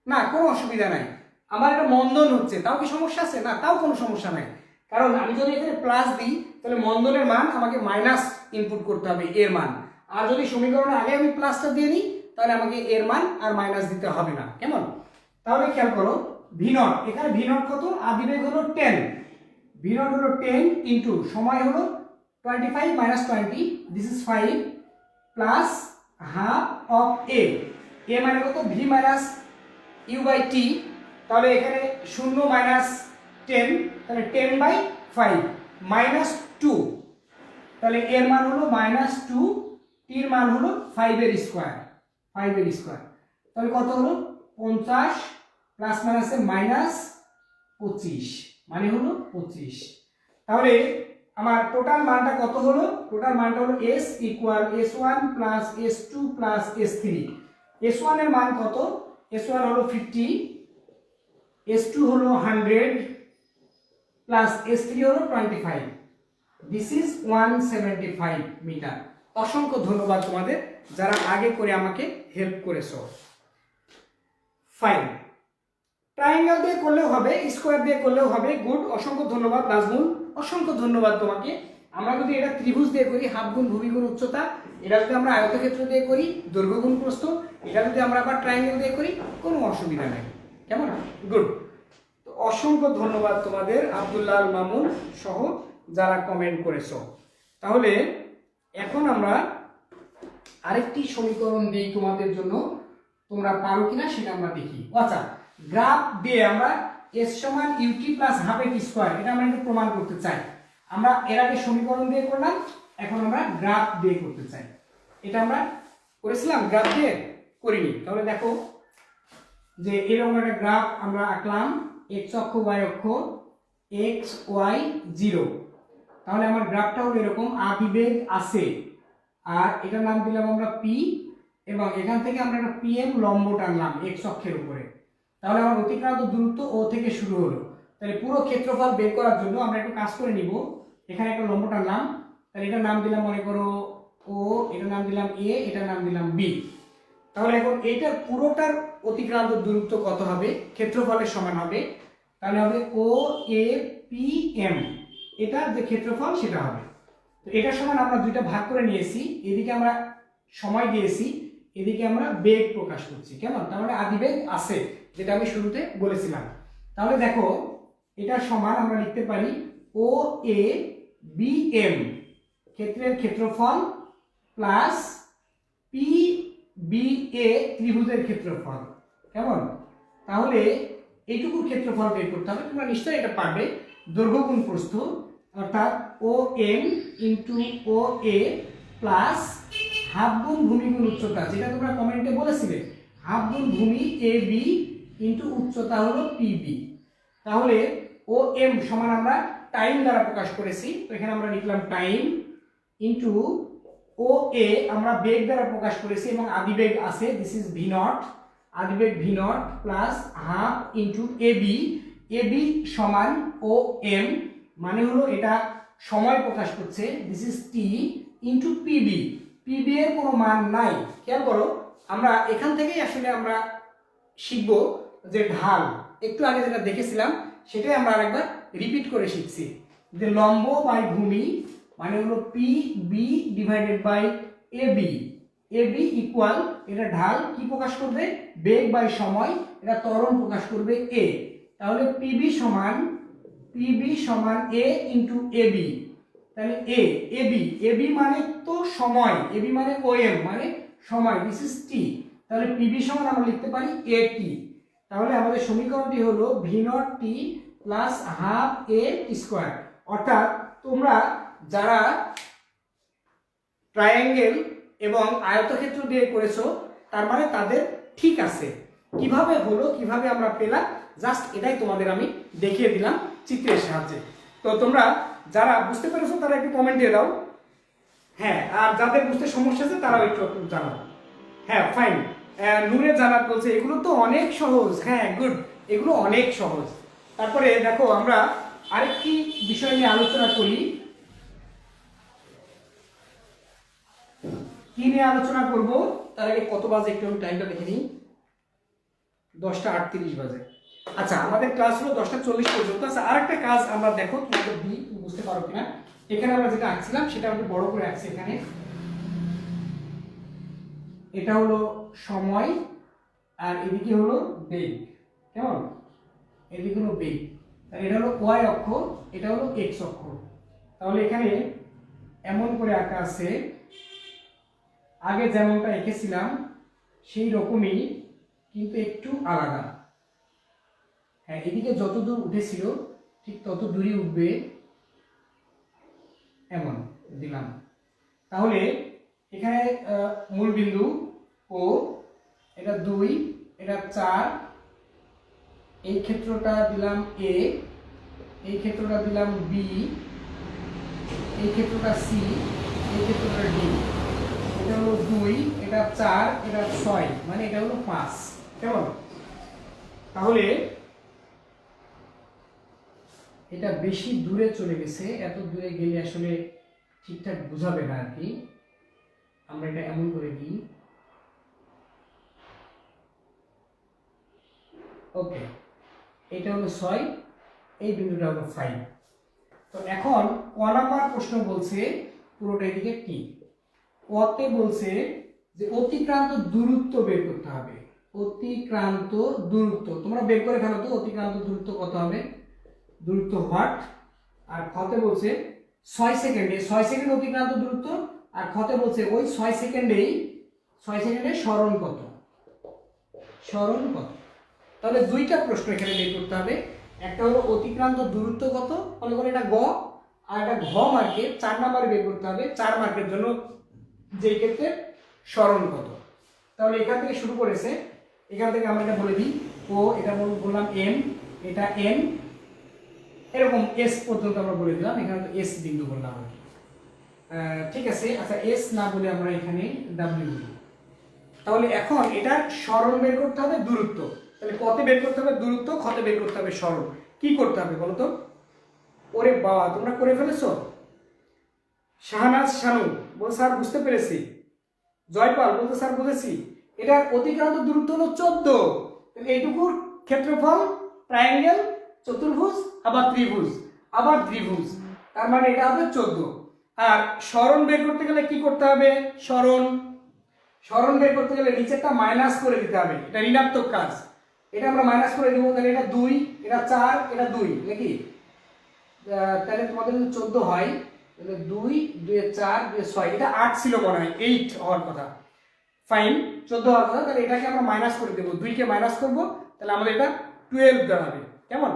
[SPEAKER 1] না, কোনো অসুবিধা নাই। আমার এটা মন্দন হচ্ছে, তাও কি সমস্যা আছে? না, তাও কোনো সমস্যা নাই। কারণ আমি যদি এখানে প্লাস দিই তাহলে মন্দনের মান আমাকে মাইনাস ইনপুট করতে হবে, এর মান। আর যদি সমীকরণে আগে আমি প্লাসটা দিয়ে নিই তাহলে আমাকে এর মান আর মাইনাস দিতে হবে না। কেমন? তাহলে খেয়াল করো, ভি নট, এখানে ভি নট কত? আদিবেগ হলো 10, ভি নট হলো 10 ইনটু সময় হলো 25 minus 20, this is 5 plus half of a, a মানে কত? V minus u by t. তাহলে এখানে 0 মাইনাস 10, তাহলে 10/5 মাইনাস 2, তাহলে এর মান হলো মাইনাস 2, টির মান হলো 5 এর স্কয়ার, 5 এর স্কয়ার। তাহলে কত হলো? 50 প্লাস মাইনাসে মাইনাস 25, মানে হলো 25। তাহলে আমার টোটাল মানটা কত হলো? টোটাল মানটা হলো s equal s1 plus s2 plus s3। s1 এর মান কত? s1 হলো 50, s2 হলো 100 প্লাস s3 হলো 25, দিস ইজ 175 মিটার। অসংখ্য ধন্যবাদ তোমাদের যারা আগে করে আমাকে হেল্প করেছো। ফাইন, ট্রায়াঙ্গেল দিয়ে করলেও হবে, স্কোয়ার দিয়ে করলেও হবে। গুড, অসংখ্য ধন্যবাদ নাজমুল, অসংখ্য ধন্যবাদ তোমাকে। আমরা যদি এটা ত্রিভুজ দিয়ে করি, হাফ গুণ ভূমি গুণ উচ্চতা, এটা যদি আমরা আয়তক্ষেত্র দিয়ে করি, দৈর্ঘ্য গুণ প্রস্থ, এটা যদি আমরা আবার ট্রায়াঙ্গেল দিয়ে করি, কোনো অসুবিধা নেই। কেমন? গুড। তো অসংখ্য ধন্যবাদ তোমাদের, আব্দুল্লাহ আল মামুন সহ যারা কমেন্ট করেছো। তাহলে এখন আমরা আরেকটি সমীকরণ দিই তোমাদের জন্য, তোমরা পারো কিনা সেটা আমরা দেখি। আচ্ছা, গ্রাফ দিয়ে আমরা s সমান ইউটি প্লাস হাফ এটি স্কয়ার, এটা আমরা একটু প্রমাণ করতে চাই। আমরা এর আগে সমীকরণ দিয়ে করলাম, এখন আমরা গ্রাফ দিয়ে করতে চাই। এটা আমরা করেছিলাম, গ্রাফ দিয়ে করিনি। তাহলে দেখো যে এরকম একটা গ্রাফ আমরা আঁকলাম, x অক্ষ y অক্ষ, x y 0। তাহলে আমার গ্রাফটা হলো এরকম, আদিবেগ আছে, আর এটার নাম দিলাম আমরা p, এবং এখান থেকে আমরা একটা pm লম্ব টানলাম x অক্ষের উপরে। তাহলে আমার অতিক্রান্ত দূরত্ব ও থেকে শুরু হলো। তাহলে পুরো ক্ষেত্রফল বের করার জন্য আমরা একটু কাজ করে নিব। এখানে একটা লম্ব টানলাম, তাহলে এটার নাম দিলাম মনে করো ও, এটার নাম দিলাম a, এটার নাম দিলাম b। তাহলে এখন এইটার পুরোটার অতিক্রান্ত দূরত্ব কত হবে? ক্ষেত্রফলের সমান হবে। তাহলে হবে ও এ পি এম, এটার যে ক্ষেত্রফল সেটা হবে। তো এটার সমান আমরা দুইটা ভাগ করে নিয়েছি, এদিকে আমরা সময় দিয়েছি, এদিকে আমরা বেগ প্রকাশ করছি। কেমন? তার মানে আদিবেগ আছে, যেটা আমি শুরুতে বলেছিলাম। তাহলে দেখো এটার সমান আমরা লিখতে পারি ও এ বি এম, ক্ষেত্রের ক্ষেত্রফল, প্লাস পি বি এ ত্রিভুজের ক্ষেত্রফল। কেমন? তাহলে এইটুকুর ক্ষেত্রফল বের করতে হবে, তোমরা নিশ্চয়ই এটা পারবে। দৈর্ঘ্য গুণ প্রস্থ, অর্থাৎ ও এম ইন্টু ও এ প্লাস হাফ গুণ ভূমি গুণ উচ্চতা, যেটা তোমরা কমেন্টে বলেছিলে, হাফ গুণ ভূমি এ বি ইন্টু উচ্চতা হলো পি বি। তাহলে ও এম সমান আমরা টাইম দ্বারা প্রকাশ করেছি, তো এখানে আমরা লিখলাম টাইম ইন্টু ও এ আমরা বেগ দ্বারা প্রকাশ করেছি এবং আদিবেগ আছে, দিস ইজ ভি নট, আদিবেগ v naught plus half into a b সমান ও এম, মানে হলো এটা সময় প্রকাশ করছে, this is t into p b, p b এর কোনো মান নাই। খেয়াল করো, আমরা এখান থেকেই আসলে আমরা শিখব যে ঢাল, একটু আগে যেটা দেখেছিলাম সেটাই আমরা আরেকবার রিপিট করে শিখছি, যে লম্ব বাই ভূমি মানে হলো P B divided by A B equal, এটা ঢাল কি প্রকাশ করবে? বেগ বাই সময়, এটা ত্বরণ প্রকাশ করবে এ। তাহলে পিবি সমান এ ইন্টু এ বি, তাহলে এ বি মানে তো সময়, এ বি মানে ও এম মানে সময়, দিস ইজ টি। তাহলে পিবি সমান আমরা লিখতে পারি এ টি। তাহলে আমাদের সমীকরণটি হলো V naught t plus half এ স্কোয়ার। অর্থাৎ তোমরা যারা ট্রায়াঙ্গেল এবং আয়তক্ষেত্র দিয়ে করেছো, তার মানে তাদের ঠিক আছে। কিভাবে হলো, কিভাবে আমরা পেলাম, জাস্ট এটাই তোমাদের আমি দেখিয়ে দিলাম চিত্রের সাহায্যে। তো তোমরা যারা বুঝতে পেরেছো তারা একটু কমেন্ট দিয়ে দাও। হ্যাঁ, আর যাদের বুঝতে সমস্যা আছে তারাও একটু জানাও। হ্যাঁ ফাইন, নূরে জানাত বলছে এগুলো তো অনেক সহজ। হ্যাঁ গুড, এগুলো অনেক সহজ। তারপরে দেখো আমরা আরেকটি বিষয় নিয়ে আলোচনা করি। কি নিয়ে আলোচনা করব তার আগে কত বাজে একটু আমি টাইমটা দেখে নিই, 10টা 38 বাজে। আচ্ছা, আমাদের ক্লাস হলো 10:40 পর্যন্ত। আচ্ছা, আরেকটা কাজ আমরা দেখো তোমাদের দিই, তুমি বুঝতে পারো কিনা। এখানে আমরা যেটা আঁকছিলাম সেটা আমি বড় করে আঁকছি এখানে। এটা হলো সময় আর এদিকে হলো বেগ, কেমন? এদিকে হলো বেগ, তাহলে এটা হলো ওয়াই অক্ষ, এটা হলো এক্স অক্ষ। তাহলে এখানে এমন করে আঁকা আছে, আগে যেমনটা এঁকেছিলাম সেই রকমই, কিন্তু একটু আলাদা। হ্যাঁ, এদিকে যত দূর উঠেছিল ঠিক তত দূরই উঠবে, এমন দিলাম। তাহলে এখানে মূল বিন্দু ও, এটা 2, এটা 4, এই ক্ষেত্রটা দিলাম এ, এই ক্ষেত্রটা দিলাম বি, এই ক্ষেত্রটা সি, এই ক্ষেত্রটা ডি। এটা হলো 2, এটা 4, এটা 6, মানে এটা হলো 5, কেমন? তাহলে এটা বেশি দূরে চলে গেছে, এত দূরে গেলে আসলে ঠিকঠাক বুঝাবে না আর কি। আমরা এটা এমন করে দিই, ওকে। এটা হলো 6, এই বিন্দুটা হলো 5। তো এখন ক নাম্বার প্রশ্ন বলছে পুরোটা এদিকে কি, কতে বলছে যে অতিক্রান্ত দূরত্ব বের করতে হবে। অতিক্রান্ত দূরত্ব তোমরা বের করে ফেলো তো, অতিক্রান্ত দূরত্ব কত হবে, দূরত্ব হোয়াট। আর খতে বলছে 6 সেকেন্ডে, 6 সেকেন্ড অতিক্রান্ত দূরত্ব, আর খতে বলছে ওই 6 সেকেন্ডেই, 6 সেকেন্ডে সরণ কত, সরণ কত। তাহলে দুইটা প্রশ্ন এখানে বের করতে হবে, একটা হলো অতিক্রান্ত দূরত্ব কত, মনে করো এটা গ, আর এটা ঘ মার্কে 4 নাম্বারে বের করতে হবে, 4 মার্কের জন্য যেই ক্ষেত্রে সরণ কত। তাহলে এখান থেকে শুরু করেছে, এখান থেকে আমরা এটা বলে দিই, ও এটা বললাম এম, এটা এন, এরকম এস পর্যন্ত আমরা বলে দিলাম, এখানে তো এস বিন্দু বললাম আর কি। ঠিক আছে, আচ্ছা এস না বলে আমরা এখানে ডাব্লিউ বলি। তাহলে এখন এটা সরণ বের করতে হবে দূরত্ব, তাহলে কতে বের করতে হবে দূরত্ব, খতে বের করতে হবে সরণ। কি করতে হবে বলো তো? ওরে বাবা, তোমরা করে ফেলেছো। শাহনাজ শানু বল স্যার বুঝতে পেরেছি। জয়পাল বলতে স্যার বুঝেছি। এটার অতিক্রান্ত দূরত্ব হলো 14, তাহলে এইটুকুর ক্ষেত্রফল ট্রায়াঙ্গেল, চতুর্ভুজ, আবার ত্রিভুজ, আবার ত্রিভুজ, তার মানে এটা হবে 14। আর সরণ বের করতে গেলে কি করতে হবে? সরণ সরণ বের করতে গেলে নিচেরটা মাইনাস করে দিতে হবে, এটা ঋণাত্মক কাজ। এটা আমরা মাইনাস করে দেবো, তাহলে এটা 2, এটা 4, এটা 2 নাকি, তাহলে তোমাদের যদি 14 হয় তাহলে 2, 2 4, 2 6, এটা 8 ছিল মনে হয়, 8 হওয়ার কথা। ফাইন, 14 হওয়ার কথা, তাহলে এটাকে আমরা মাইনাস করে দেবো, 2 কে মাইনাস করবো, তাহলে আমাদের এটা 12 দাঁড়াবে, কেমন?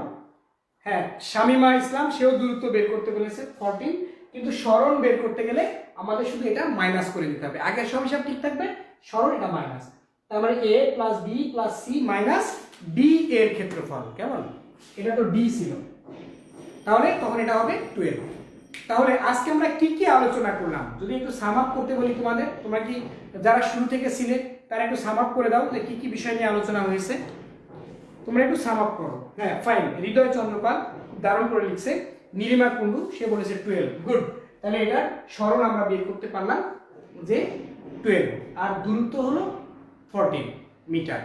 [SPEAKER 1] হ্যাঁ, শামিমা ইসলাম সেও দূরত্ব বের করতে বলেছে 14, কিন্তু সরণ বের করতে গেলে আমাদের শুধু এটা মাইনাস করে দিতে হবে, আগের সব হিসাব ঠিক থাকবে, সরণ এটা মাইনাস। তার মানে a plus b plus c minus d এর ক্ষেত্রফল, কেমন? এটা তো d ছিল, তাহলে তখন এটা হবে 12। তাহলে আজকে আমরা কি কি আলোচনা করলাম যদি একটু সাম আপ করতে বলি তোমাদের, তোমরা কি যারা শুরু থেকে ছিলে তারা একটু সাম আপ করে দাও যে কি কি বিষয় নিয়ে আলোচনা হয়েছে, তোমরা একটু সাম আপ করো। হ্যাঁ ফাইন, হৃদয় চন্দ্রপাল দারুণ করে লিখছে, নীলিমা কুন্ডু সে বলেছে 12, গুড। তাহলে এটা সরণ আমরা বের করতে পারলাম যে 12, আর দূরত্ব হলো 14 মিটার।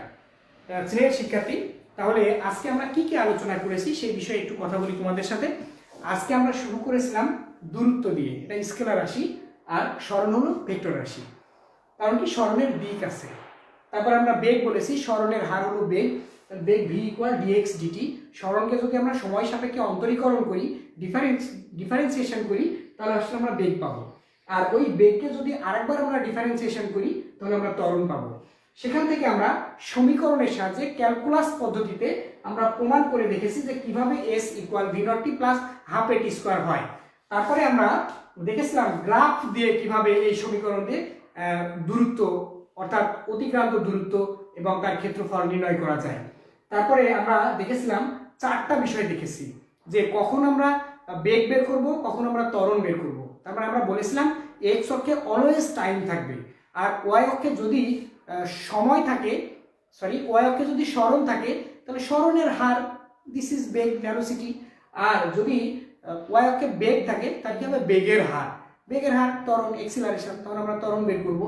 [SPEAKER 1] স্নেহের শিক্ষার্থী, তাহলে আজকে আমরা কি কি আলোচনা করেছি সেই বিষয়ে একটু কথা বলি তোমাদের সাথে। আজকে আমরা শুরু করেছিলাম দূরত্ব দিয়ে, এটা স্কেলার রাশি, আর সরণ হলো ভেক্টর রাশি, কারণ কি সরণের দিক আছে। তারপর আমরা বেগ বলেছি, সরণের হার হলো বেগ, বেগ v ইকুয়াল dx dt। সরণকে যদি আমরা সময় সাপেক্ষে অন্তরীকরণ করি, ডিফারেন্সিয়েশন করি, তাহলে আসলে আমরা বেগ পাবো। আর ওই বেগকে যদি আরেকবার আমরা ডিফারেন্সিয়েশন করি তাহলে আমরা ত্বরণ পাবো। সেখান থেকে আমরা সমীকরণের সাহায্যে ক্যালকুলাস পদ্ধতিতে আমরা প্রমাণ করে দেখেছি যে কিভাবে s equal v not t plus half এটি স্কোয়ার হয়। তারপরে আমরা দেখেছিলাম গ্রাফ দিয়ে কিভাবে এই সমীকরণ দিয়ে দূরত্ব অর্থাৎ অতিক্রান্ত দূরত্ব এবং তার ক্ষেত্রফল নির্ণয় করা যায়। তারপরে আমরা দেখেছিলাম 4টা বিষয় দেখেছি, যে কখন আমরা বেগ বের করব, কখন আমরা ত্বরণ বের করব। তারপরে আমরা বলেছিলাম এক্স অক্ষে অলওয়েজ টাইম থাকবে, আর ওয়াই অক্ষে যদি সময় থাকে, সরি ওয়াই অক্ষে যদি সরণ থাকে তাহলে সরণের হার, দিস ইজ বেগ ভেলোসিটি। আর যদি ওয়াই অক্ষে বেগ থাকে তাহলে কি হবে বেগের হার, বেগের হার ত্বরণ এক্সিলারেশন, তখন আমরা ত্বরণ বের করব।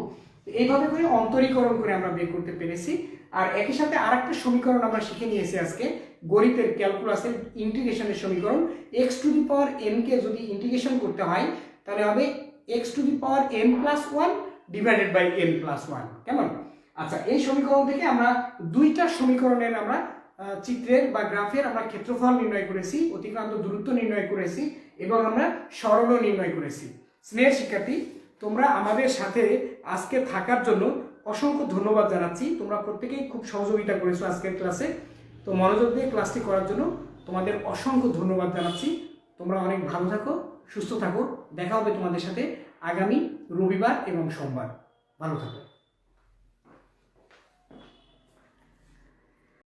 [SPEAKER 1] এইভাবে করে অন্তরীকরণ করে আমরা বের করতে পেরেছি। আর একই সাথে আরেকটা সমীকরণ আমরা শিখে নিয়েছি আজকে, গণিতের ক্যালকুলাসের ইন্টিগ্রেশনের সমীকরণ x to the power n কে যদি ইন্টিগ্রেশন করতে হয় তাহলে হবে x to the power n plus 1 divided by n plus 1। কেমন? আচ্ছা, এই সমীকরণ থেকে আমরা দুইটা সমীকরণের আমরা চিত্রের বা গ্রাফের আমরা ক্ষেত্রফল নির্ণয় করেছি, অতিক্রান্ত দূরত্ব নির্ণয় করেছি এবং আমরা সরলও নির্ণয় করেছি। স্নেহের শিক্ষার্থী, তোমরা আমাদের সাথে আজকে থাকার জন্য অসংখ্য ধন্যবাদ জানাচ্ছি। তোমরা প্রত্যেকেই খুব সহযোগিতা করেছো আজকের ক্লাসে। তো মনোযোগ দিয়ে ক্লাসটি করার জন্য তোমাদের অসংখ্য ধন্যবাদ জানাচ্ছি। তোমরা অনেক ভালো থাকো, সুস্থ থাকো। দেখা হবে তোমাদের সাথে আগামী রবিবার এবং সোমবার। ভালো থাকো।